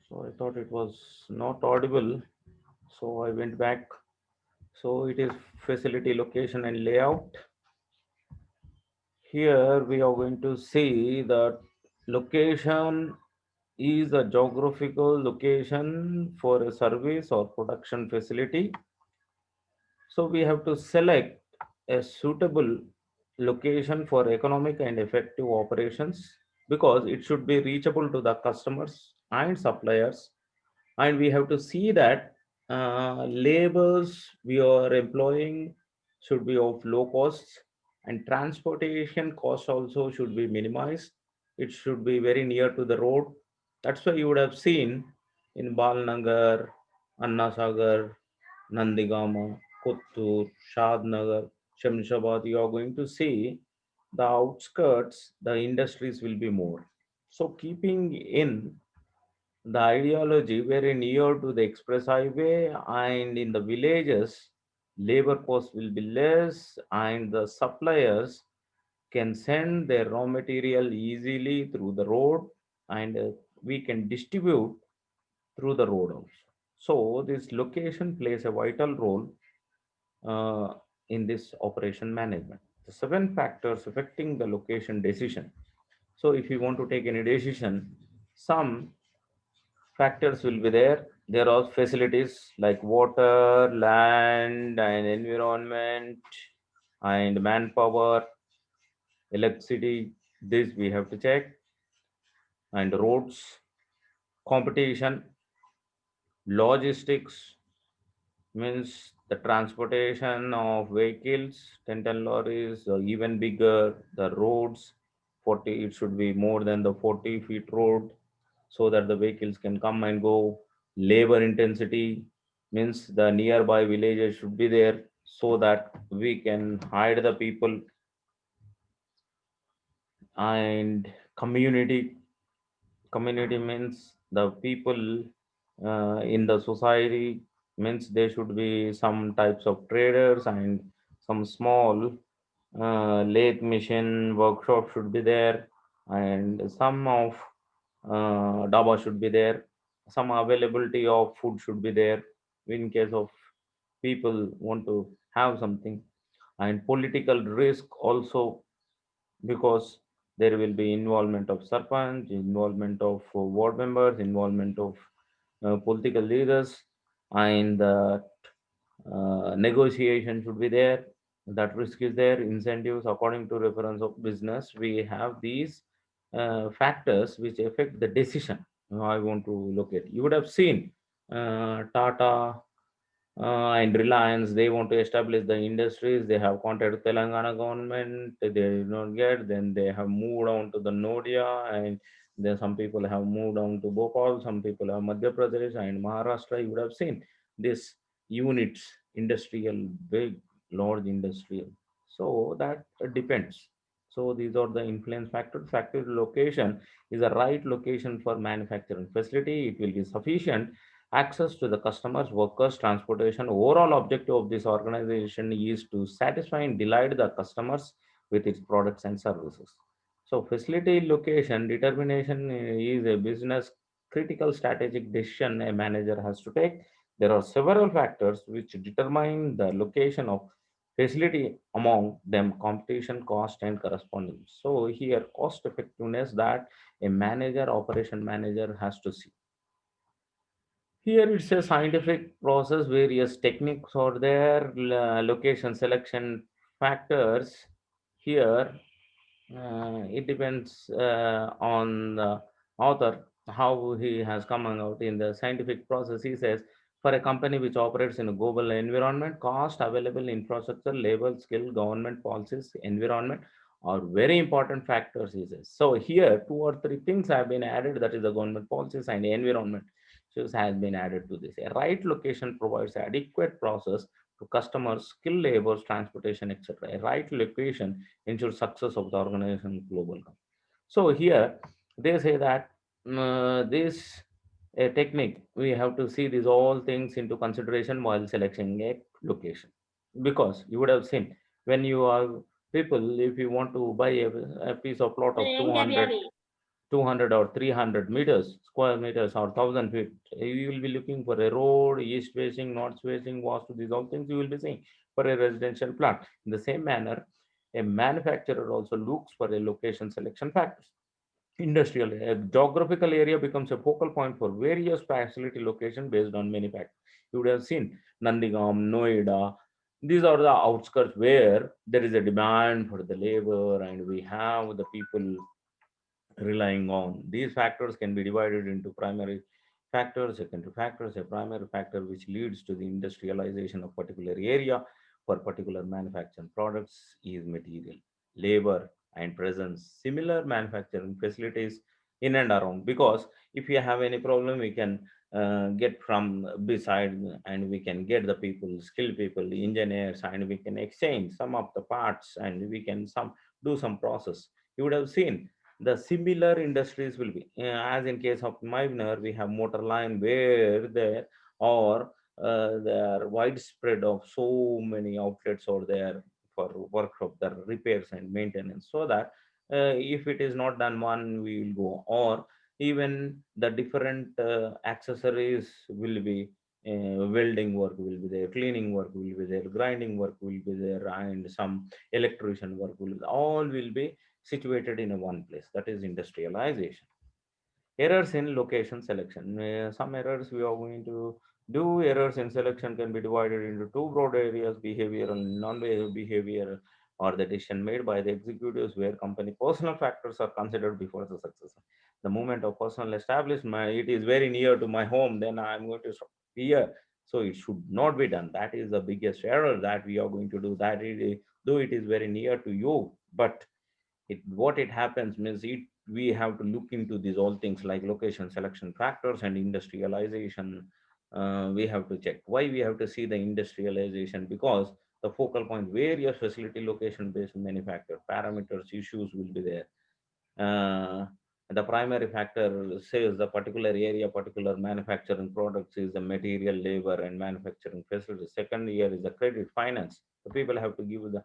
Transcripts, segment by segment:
So I thought it was not audible. So I went back. So it is facility location and layout. Here we are going to see that location is a geographical location for a service or production facility. So we have to select a suitable location for economic and effective operations because it should be reachable to the customers and suppliers. And we have to see that labors we are employing should be of low costs, and transportation cost also should be minimized. It should be very near to the road. That's why you would have seen in Balnagar, Annasagar, Nandigama, Kuttur, Shadnagar, Shamshabad, you are going to see the outskirts, the industries will be more. So keeping in the ideology very near to the express highway and in the villages, labor cost will be less and the suppliers can send their raw material easily through the road, and we can distribute through the road also. So this location plays a vital role uh, in this operation management. The seven factors affecting the location decision. So if you want to take any decision, some factors will be there. There are facilities like water, land, and environment, and manpower, electricity. This we have to check, and roads, competition, logistics means the transportation of vehicles, 10 lorries, or even bigger. The roads, 40. It should be more than the 40 feet road so that the vehicles can come and go. Labor intensity means the nearby villages should be there so that we can hide the people. And community means the people in the society, means there should be some types of traders and some small lathe machine workshop should be there, and some of daba should be there, some availability of food should be there in case of people want to have something. And political risk also, because there will be involvement of sarpanch, involvement of ward members, involvement of political leaders, and the negotiation should be there. That risk is there. Incentives according to reference of business. We have these factors which affect the decision. I want to look at. You would have seen Tata and Reliance, they want to establish the industries. They have contacted Telangana government. They did not get. Then they have moved on to the Noida, and then some people have moved on to Bhopal. Some people have Madhya Pradesh and Maharashtra. You would have seen this units, industrial, big, large industrial. So that depends. So these are the influence factors. Factory location is the right location for manufacturing facility. It will be sufficient access to the customers, workers, transportation. Overall objective of this organization is to satisfy and delight the customers with its products and services. So facility location determination is a business critical strategic decision a manager has to take. There are several factors which determine the location of facility, among them competition, cost, and correspondence. So here cost effectiveness that a manager, operation manager has to see. Here it's a scientific process, various techniques are there, location selection factors. Here, it depends on the author, how he has come out in the scientific process. He says, for a company which operates in a global environment, cost, available infrastructure, labor, skill, government policies, environment are very important factors, he says. So here, two or three things have been added, that is the government policies and the environment issues has been added to this. A right location provides adequate process to customers, skilled labor, transportation, etc. A right location ensures success of the organization global. So here they say that this a technique we have to see these all things into consideration while selecting a location, because you would have seen when you are people, if you want to buy a piece of plot of 200, 200 or 300 meters, square meters, or 1000 feet. You will be looking for a road, east facing, north facing, west, these all things you will be seeing for a residential plot. In the same manner, a manufacturer also looks for a location selection factors. Industrial, a geographical area becomes a focal point for various facility location based on many factors. You would have seen Nandigam, Noida. These are the outskirts where there is a demand for the labor, and we have the people relying on. These factors can be divided into primary factors, secondary factors. A primary factor which leads to the industrialization of particular area for particular manufacturing products is material, labor, and presence. Similar manufacturing facilities in and around. Because if you have any problem, we can get from beside, and we can get the people, skilled people, the engineers, and we can exchange some of the parts, and we can some do some process. You would have seen the similar industries will be, as in case of Mivner, we have motor line where there are there are widespread of so many outlets over there for workshop, the repairs and maintenance, so that if it is not done one, we will go. Or even the different accessories will be, welding work will be there, cleaning work will be there, grinding work will be there, and some electrician work will be, all will be situated in a one place. That is industrialization. Errors in location selection. Some errors we are going to do. Errors in selection can be divided into two broad areas: behavioral and non-behavioral. Behavior or the decision made by the executives where company personal factors are considered before the success. The moment of personal establishment, it is very near to my home, then I'm going to stop here. So it should not be done. That is the biggest error that we are going to do. That it, though it is very near to you, but what it happens means it, we have to look into these all things like location selection factors and industrialization. We have to check why we have to see the industrialization, because the focal point various facility location based manufacture parameters issues will be there. uh, the primary factor says the particular area, particular manufacturing products is the material, labor, and manufacturing facilities. Second year is the credit finance. The people have to give the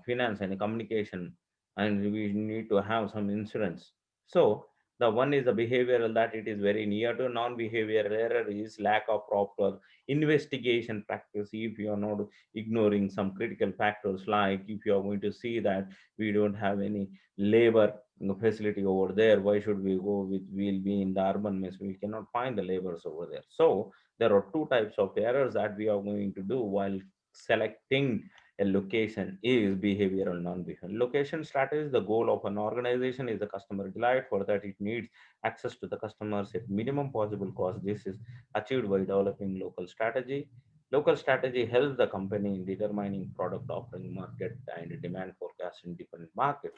finance and communication, and we need to have some insurance. So the one is the behavioral, that it is very near to non-behavioral. Error is lack of proper investigation practice. If you are not ignoring some critical factors, like if you are going to see that we don't have any labor facility over there, why should we go with, we'll be in the urban mess, we cannot find the laborers over there. So there are two types of errors that we are going to do while selecting a location is behavioral, non-behavioral. Location strategy, the goal of an organization is the customer delight. For that, it needs access to the customers at minimum possible cost. This is achieved by developing local strategy. Local strategy helps the company in determining product offering, market, and demand forecast in different markets.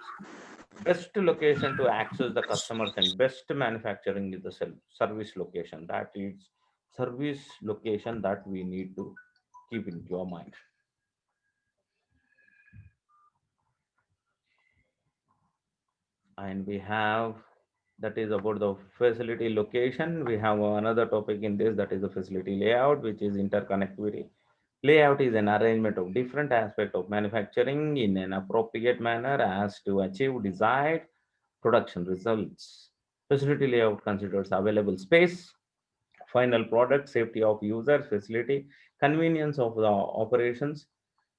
Best location to access the customers and best manufacturing is the service location. That is service location that we need to keep in your mind. And we have, that is about the facility location. We have another topic in this, that is the facility layout, which is interconnectivity. Layout is an arrangement of different aspects of manufacturing in an appropriate manner as to achieve desired production results. Facility layout considers available space, final product, safety of users, facility, convenience of the operations.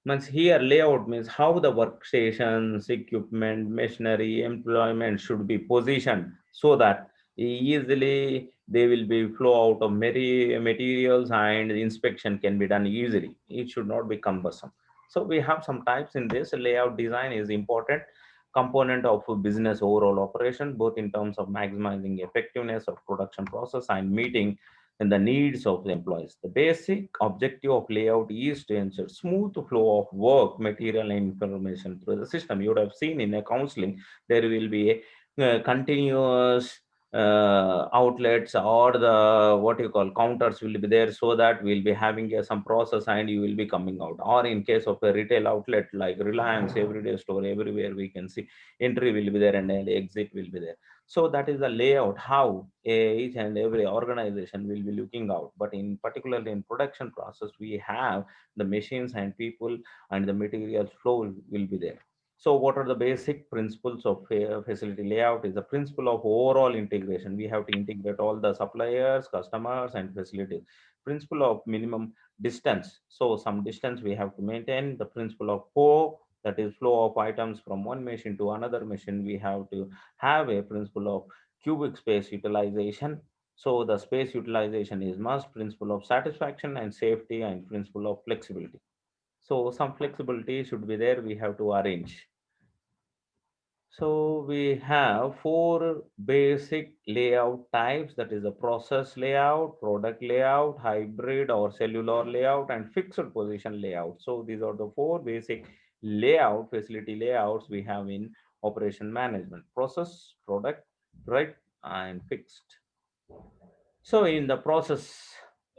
Means here layout means how the workstations, equipment, machinery, employment should be positioned so that easily they will be flow out of many materials and inspection can be done easily. It should not be cumbersome. So we have some types in this. Layout design is important component of a business overall operation, both in terms of maximizing effectiveness of production process and meeting and the needs of the employees. The basic objective of layout is to ensure smooth flow of work, material, and information through the system. You would have seen in a counseling, there will be a continuous outlets or the what you call counters will be there, so that we'll be having some process and you will be coming out. Or in case of a retail outlet like Reliance, everyday store, everywhere we can see entry will be there and then exit will be there. So that is the layout how each and every organization will be looking out. But in particularly in production process, we have the machines and people and the materials flow will be there. So what are the basic principles of facility layout? Is the principle of overall integration. We have to integrate all the suppliers, customers, and facilities. Principle of minimum distance. So some distance we have to maintain. The principle of flow, that is flow of items from one machine to another machine. We have to have a principle of cubic space utilization. So the space utilization is must. Principle of satisfaction and safety, and principle of flexibility. So some flexibility should be there. We have to arrange. So we have four basic layout types, that is the process layout, product layout, hybrid or cellular layout, and fixed position layout. So these are the four basic layout, facility layouts we have in operation management: process, product, right, and fixed. So in the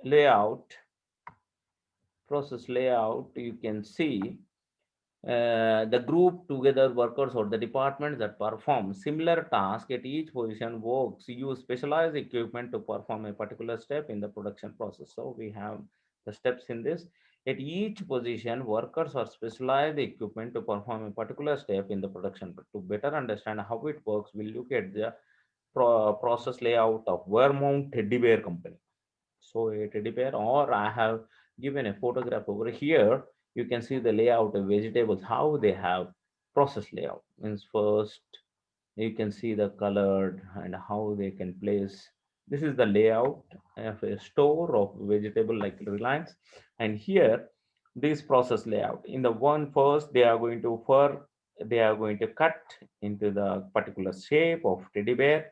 layout, process layout, you can see the group together workers or the department that perform similar task at each position works use specialized equipment to perform a particular step in the production process. So we have the steps in this. At each position, workers are specialized equipment to perform a particular step in the production. But to better understand how it works, we'll look at the process layout of Vermont Teddy Bear Company. So a teddy bear, or I have given a photograph over here. You can see the layout of vegetables, how they have process layout. Means first you can see the colored and how they can place. This is the layout of a store of vegetable like Reliance. And here, this process layout. In the one first, they are going to cut into the particular shape of teddy bear,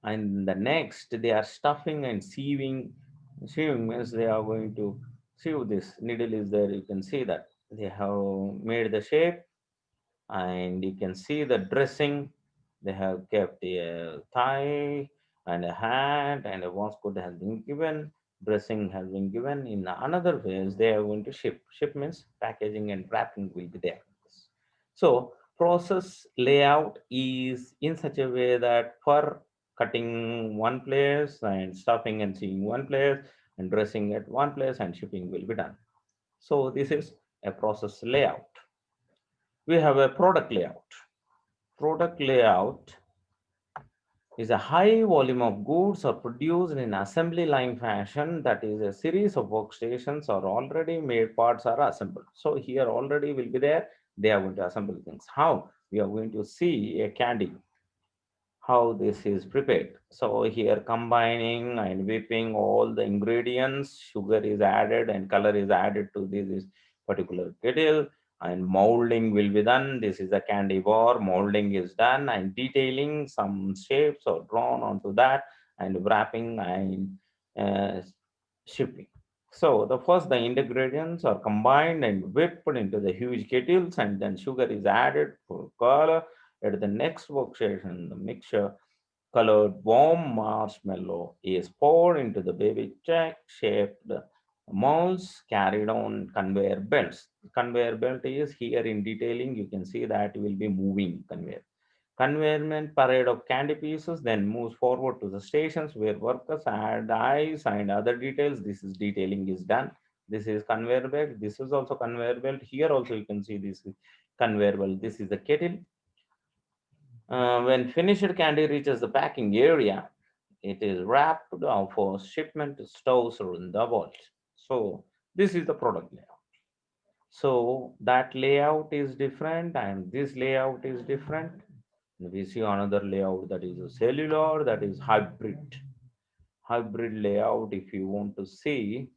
and the next they are stuffing and sieving means they are going to sieve. This needle is there, you can see that they have made the shape, and you can see the dressing. They have kept a thigh and a hand, and a waistcoat has been given. Dressing has been given. In another phase, they are going to ship. Ship means packaging and wrapping will be there. So process layout is in such a way that for cutting one place and stuffing and seeing one place and dressing at one place and shipping will be done. So this is a process layout. We have a product layout. Product layout is a high volume of goods are produced in assembly line fashion, that is a series of workstations or already made parts are assembled. So here already will be there, they are going to assemble things. How? We are going to see a candy, how this is prepared. So here combining and whipping all the ingredients, sugar is added and color is added to this particular kettle, and molding will be done. This is a candy bar, molding is done, and detailing some shapes are drawn onto that, and wrapping and uh, shipping. So the first the ingredients are combined and whipped into the huge kettles, and then sugar is added for color. At the next workstation, the mixture colored warm marshmallow is poured into the baby jack shaped molds carried on conveyor belts. Conveyor belt is here in detailing. You can see that will be moving conveyor. Conveyor parade of candy pieces then moves forward to the stations where workers add ice and other details. This is detailing is done. This is conveyor belt. This is also conveyor belt. Here also you can see this is conveyor belt. This is the kettle. When finished candy reaches the packing area, it is wrapped down for shipment to stores or in the vault. So this is the product layout. So that layout is different and this layout is different. We see another layout, that is a cellular, that is hybrid. Hybrid layout, if you want to see,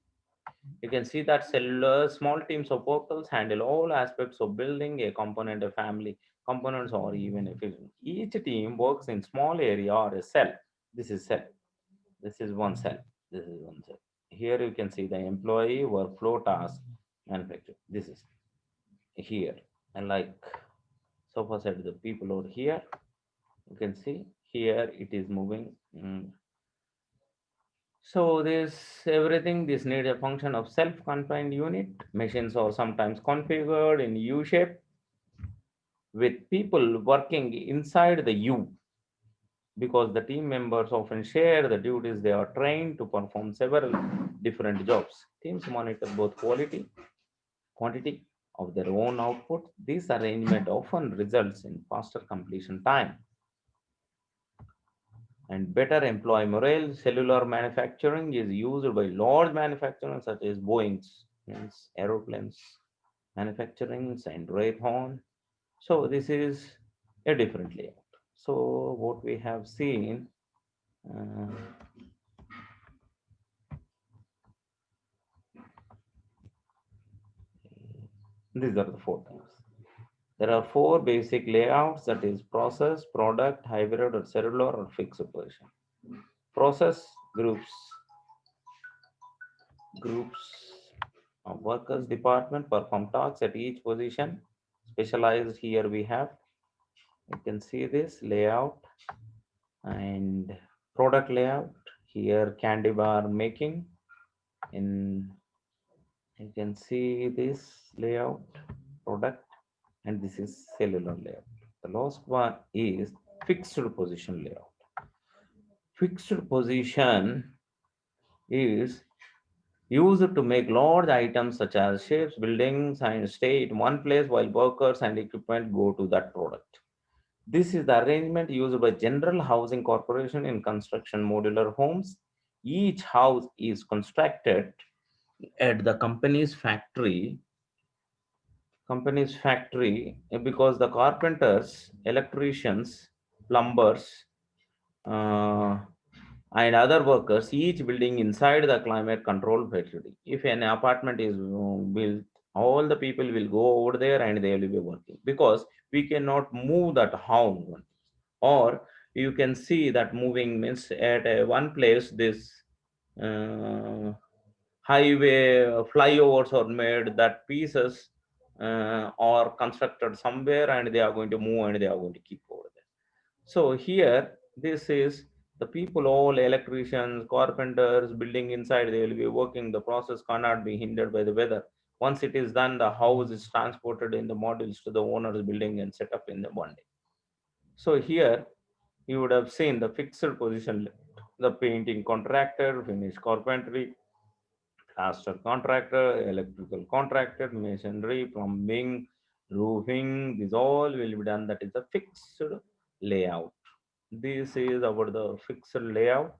you can see that cellular small teams of workers handle all aspects of building a component, a family, components, or even a fusion. Each team works in small area or a cell. This is cell. This is one cell. This is one cell. Here you can see the employee workflow task manufacture. This is here. And like so far said, the people over here, you can see here it is moving. So this everything this needs a function of self-confined unit. Machines are sometimes configured in U shape with people working inside the U, because the team members often share the duties. They are trained to perform several different jobs. Teams monitor both quality, quantity of their own output. This arrangement often results in faster completion time and better employee morale. Cellular manufacturing is used by large manufacturers such as Boeing's, means aeroplanes manufacturing and Raytheon. So this is a different layout. So what we have seen, uh, these are the four things. There are four basic layouts, that is process, product, hybrid or cellular or fixed position. Process groups of workers department perform tasks at each position. Specialized here we have, you can see this layout and product layout. Here candy bar making, in you can see this layout product, and this is cellular layout. The last one is fixed position layout. Fixed position is used to make large items such as ships, buildings, and stay in one place while workers and equipment go to that product. This is the arrangement used by General Housing Corporation in construction modular homes. Each house is constructed at the company's factory because the carpenters, electricians, plumbers, uh, and other workers each building inside the climate control facility. If an apartment is built, all the people will go over there and they will be working because we cannot move that house. Or you can see that moving means at one place this uh, highway flyovers are made, that pieces are constructed somewhere and they are going to move and they are going to keep over there. So here, this is the people, all electricians, carpenters, building inside, they will be working. The process cannot be hindered by the weather. Once it is done, the house is transported in the modules to the owner's building and set up in the one day. So here, you would have seen the fixed position, the painting contractor, finish carpentry, plaster contractor, electrical contractor, masonry, plumbing, roofing. This all will be done. That is the fixed layout. This is about the fixed layout.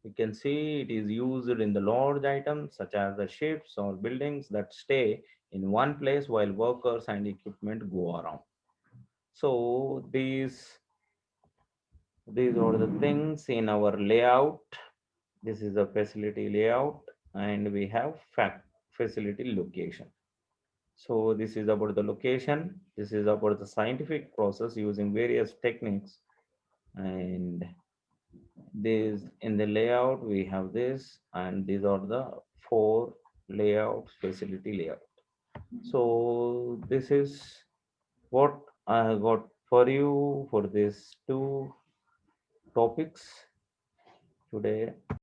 You can see it is used in the large items such as the ships or buildings that stay in one place while workers and equipment go around. So these are the things in our layout. This is a facility layout and we have facility location. So this is about the location. This is about the scientific process using various techniques, and this in the layout we have this, and these are the four layouts, facility layout. So this is what I got for you for these two topics today.